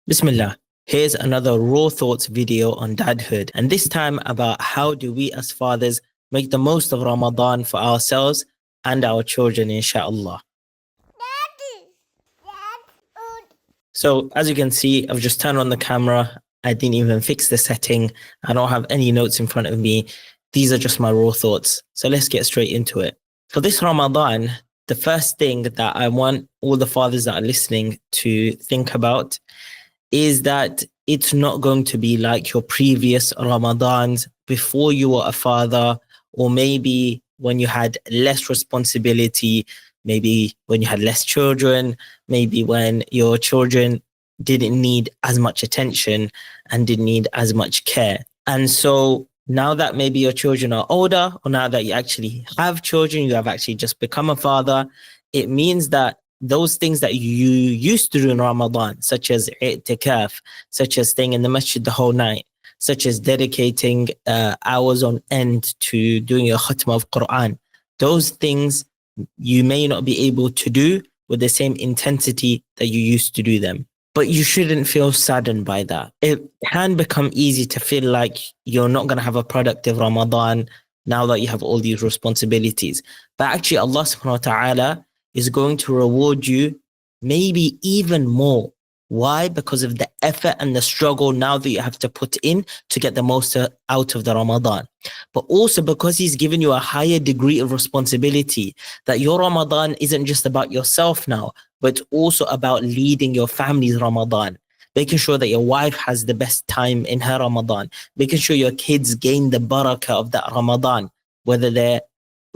Bismillah. Here's another Raw Thoughts video on Dadhood, and this time about how do we as fathers make the most of Ramadan for ourselves and our children, inshallah. So as you can see, I've just turned on the camera. I didn't even fix the setting. I don't have any notes in front of me. These are just my raw thoughts. So let's get straight into it. For this Ramadan, the first thing that I want all the fathers that are listening to think about is that it's not going to be like your previous Ramadans before you were a father, or maybe when you had less responsibility, maybe when you had less children, maybe when your children didn't need as much attention and didn't need as much care. And so now that maybe your children are older, or now that you actually have children, you have actually just become a father, it means that those things that you used to do in Ramadan, such as i'tikaf, such as staying in the masjid the whole night, such as dedicating hours on end to doing your khatm of Quran, those things you may not be able to do with the same intensity that you used to do them. But you shouldn't feel saddened by that. It can become easy to feel like you're not going to have a productive Ramadan now that you have all these responsibilities. But actually, Allah subhanahu wa ta'ala is going to reward you maybe even more. Why? Because of the effort and the struggle now that you have to put in to get the most out of the Ramadan. But also because he's given you a higher degree of responsibility, that your Ramadan isn't just about yourself now, but also about leading your family's Ramadan, making sure that your wife has the best time in her Ramadan, making sure your kids gain the barakah of that Ramadan, whether they're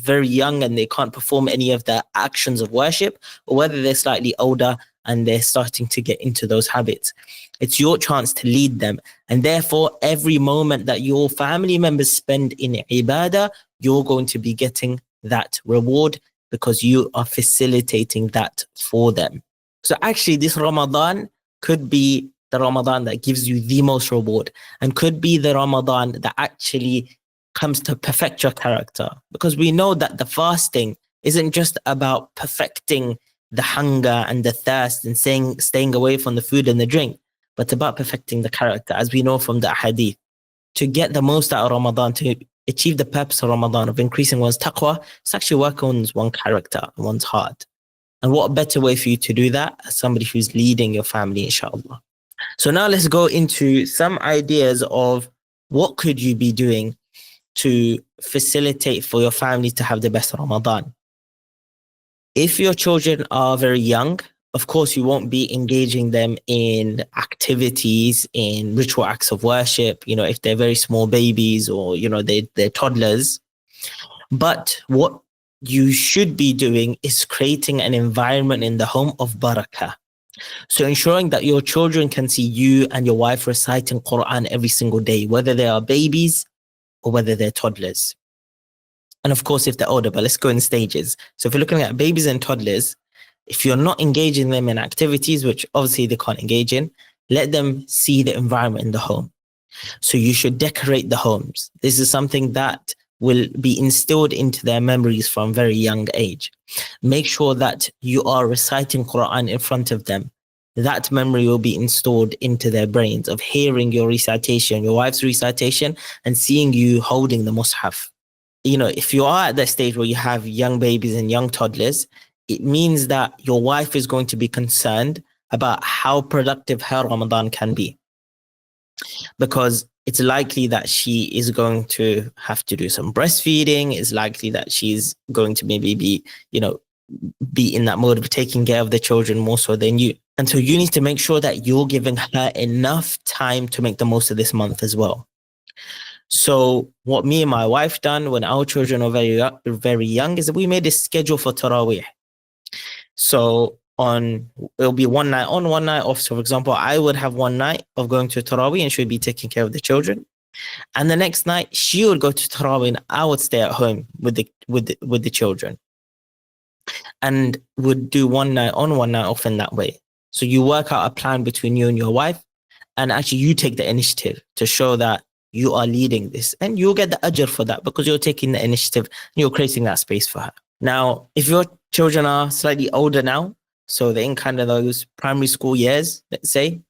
very young and they can't perform any of the actions of worship, or whether they're slightly older and they're starting to get into those habits. It's your chance to lead them. And therefore, every moment that your family members spend in ibadah, you're going to be getting that reward because you are facilitating that for them. So actually, this Ramadan could be the Ramadan that gives you the most reward, and could be the Ramadan that actually comes to perfect your character, because we know that the fasting isn't just about perfecting the hunger and the thirst and staying away from the food and the drink, but about perfecting the character, as we know from the hadith. To get the most out of Ramadan, to achieve the purpose of Ramadan, of increasing one's taqwa, it's actually working on one's character and one's heart. And what better way for you to do that as somebody who's leading your family, inshallah. So now let's go into some ideas of what could you be doing to facilitate for your family to have the best Ramadan. If your children are very young, of course, you won't be engaging them in activities, in ritual acts of worship, if they're very small babies, or, they're toddlers. But what you should be doing is creating an environment in the home of barakah. So ensuring that your children can see you and your wife reciting Quran every single day, whether they are babies or whether they're toddlers. And of course, if they're older, but let's go in stages. So if you're looking at babies and toddlers, if you're not engaging them in activities, which obviously they can't engage in, let them see the environment in the home. So you should decorate the homes. This is something that will be instilled into their memories from a very young age. Make sure that you are reciting Quran in front of them. That memory will be installed into their brains of hearing your recitation, your wife's recitation, and seeing you holding the mushaf. If you are at that stage where you have young babies and young toddlers, it means that your wife is going to be concerned about how productive her Ramadan can be, because it's likely that she is going to have to do some breastfeeding. It's likely that she's going to maybe be in that mode of taking care of the children more so than you. And so you need to make sure that you're giving her enough time to make the most of this month as well. So what me and my wife done when our children are very young is that we made a schedule for Taraweeh. So it'll be one night on, one night off. So for example, I would have one night of going to Taraweeh and she would be taking care of the children. And the next night she would go to Taraweeh and I would stay at home with the children. And would do one night on, one night off in that way. So you work out a plan between you and your wife, and actually you take the initiative to show that you are leading this, and you'll get the ajr for that because you're taking the initiative and you're creating that space for her. Now, if your children are slightly older now, so they're in kind of those primary school years, let's say,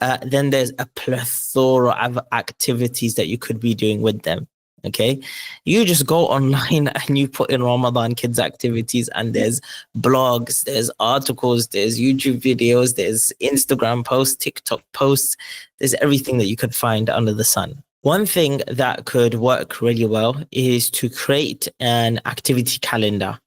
then there's a plethora of activities that you could be doing with them. Okay, you just go online and you put in Ramadan kids activities, and there's blogs, there's articles, there's YouTube videos, there's Instagram posts, TikTok posts, there's everything that you could find under the sun. One thing that could work really well is to create an activity calendar.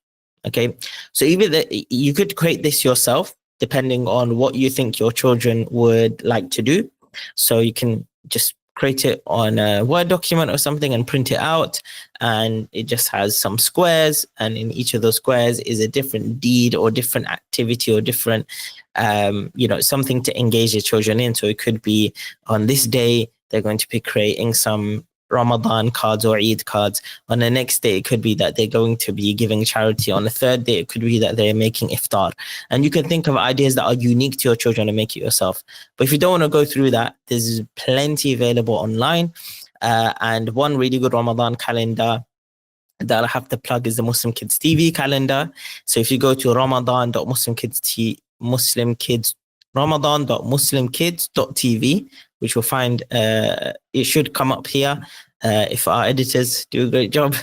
Okay, so either you could create this yourself, depending on what you think your children would like to do. So you can just create it on a Word document or something and print it out. And it just has some squares. And in each of those squares is a different deed or different activity or different, something to engage your children in. So it could be on this day, they're going to be creating some Ramadan cards or Eid cards. On the next day, it could be that they're going to be giving charity. On the third day, it could be that they're making iftar. And you can think of ideas that are unique to your children and make it yourself. But if you don't want to go through that, there's plenty available online. And one really good Ramadan calendar that I have to plug is the Muslim Kids TV calendar. So if you go to ramadan.muslimkids.tv, which will find, it should come up here if our editors do a great job,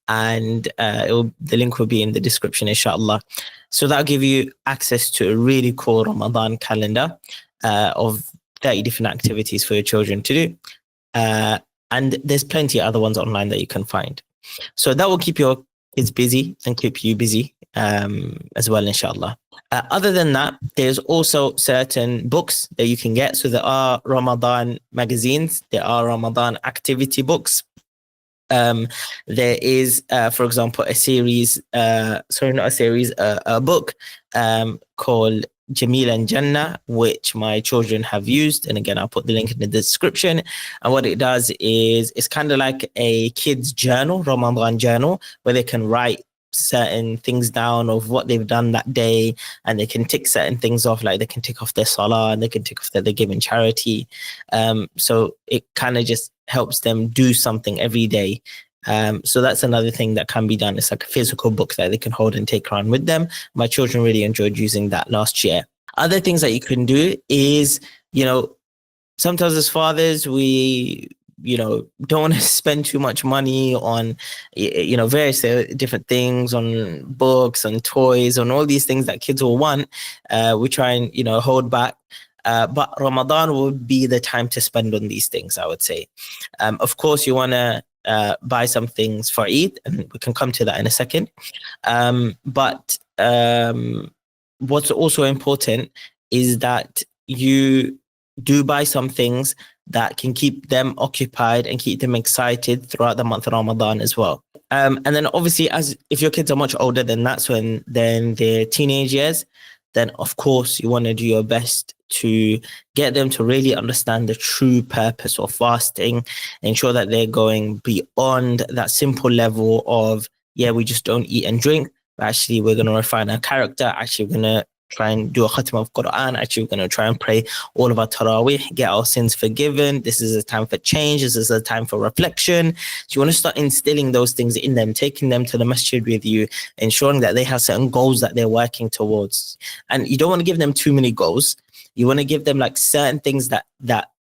and the link will be in the description, inshallah. So that'll give you access to a really cool Ramadan calendar of 30 different activities for your children to do. And there's plenty of other ones online that you can find. So that will keep your kids busy and keep you busy as well, inshallah. Other than that, there's also certain books that you can get. So there are Ramadan magazines, there are Ramadan activity books. There is, for example, a book called Jamil and Jannah, which my children have used. And again, I'll put the link in the description. And what it does is it's kind of like a kid's journal, Ramadan journal, where they can write certain things down of what they've done that day, and they can tick certain things off, like they can tick off their salah and they can tick off that they're giving charity. So it kind of just helps them do something every day. So that's another thing that can be done. It's like a physical book that they can hold and take around with them. My children really enjoyed using that last year. Other things that you can do is, sometimes as fathers, we don't want to spend too much money on various different things, on books and toys and all these things that kids will want. We try and hold back, but Ramadan would be the time to spend on these things, I would say. Of course, you want to buy some things for Eid, and we can come to that in a second. But what's also important is that you do buy some things that can keep them occupied and keep them excited throughout the month of Ramadan as well. And then obviously, if your kids are much older than that's when then they're teenage years, then of course you want to do your best to get them to really understand the true purpose of fasting, ensure that they're going beyond that simple level of, we just don't eat and drink, but actually we're going to refine our character. Actually, we're going to try and do a khatam of Quran. Actually, we're going to try and pray all of our tarawih, get our sins forgiven. This is a time for change. This is a time for reflection. So you want to start instilling those things in them, taking them to the masjid with you, ensuring that they have certain goals that they're working towards. And you don't want to give them too many goals. You want to give them like certain things that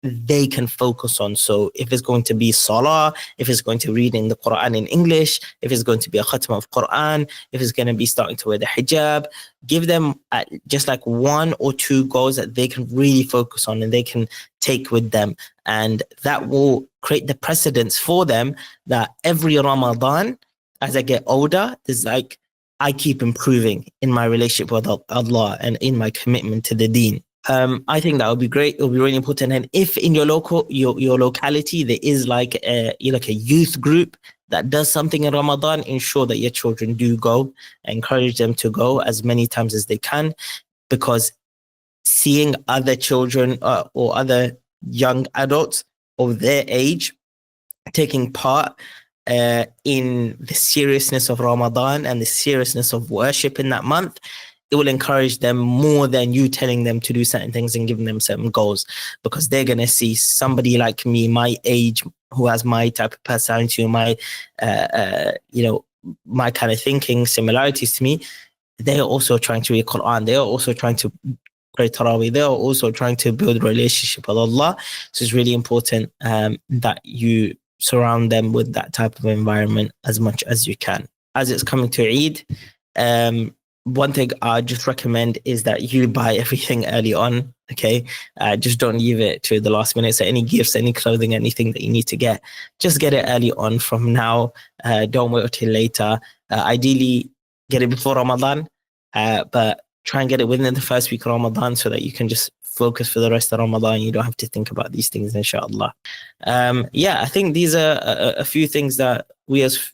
they can focus on. So if it's going to be salah, if it's going to reading the Quran in English, if it's going to be a khatam of Quran, if it's going to be starting to wear the hijab, give them just like 1 or 2 goals that they can really focus on and they can take with them. And that will create the precedence for them that every Ramadan, as I get older, is like, I keep improving in my relationship with Allah and in my commitment to the deen. I think that would be great. It will be really important. And if in your locality there is like a youth group that does something in Ramadan, ensure that your children do go. Encourage them to go as many times as they can, because seeing other children or other young adults of their age taking part in the seriousness of Ramadan and the seriousness of worship in that month, it will encourage them more than you telling them to do certain things and giving them certain goals, because they're going to see somebody like me, my age, who has my type of personality, my kind of thinking, similarities to me. They're also trying to read Quran. They're also trying to pray Tarawih. They are also trying to build a relationship with Allah. So it's really important that you surround them with that type of environment as much as you can. As it's coming to Eid, one thing I just recommend is that you buy everything early on. Okay, just don't leave it to the last minute. So any gifts, any clothing, anything that you need to get, just get it early on from now. Don't wait until later. Ideally, get it before Ramadan, but try and get it within the first week of Ramadan so that you can just focus for the rest of Ramadan. You don't have to think about these things, inshallah. Yeah, I think these are a few things that we as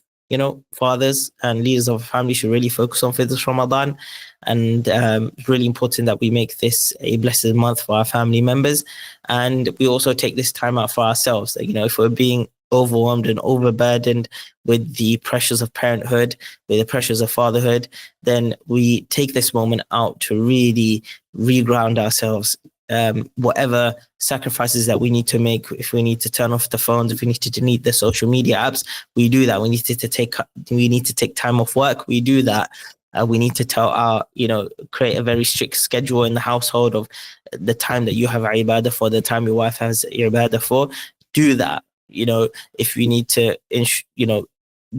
fathers and leaders of a family should really focus on for this Ramadan. And it's really important that we make this a blessed month for our family members. And we also take this time out for ourselves. If we're being overwhelmed and overburdened with the pressures of parenthood, with the pressures of fatherhood, then we take this moment out to really reground ourselves. Whatever sacrifices that we need to make, if we need to turn off the phones, if we need to delete the social media apps, we do that. We need to take time off work, we do that. We need to create a very strict schedule in the household of the time that you have ibadah for, the time your wife has ibadah for. Do that. If we need to,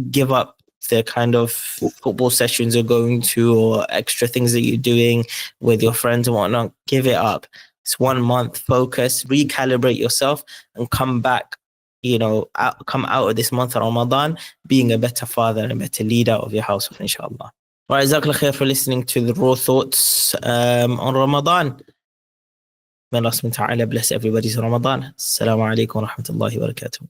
give up the kind of football sessions you're going to or extra things that you're doing with your friends and whatnot, give it up. It's 1 month, focus, recalibrate yourself, and come back, come out of this month of Ramadan being a better father and a better leader of your household, inshallah. All right, Jazakallah khair for listening to the Raw Thoughts on Ramadan. May Allah subhanahu wa ta'ala bless everybody's Ramadan. Assalamu alaikum wa rahmatullahi wa barakatuh.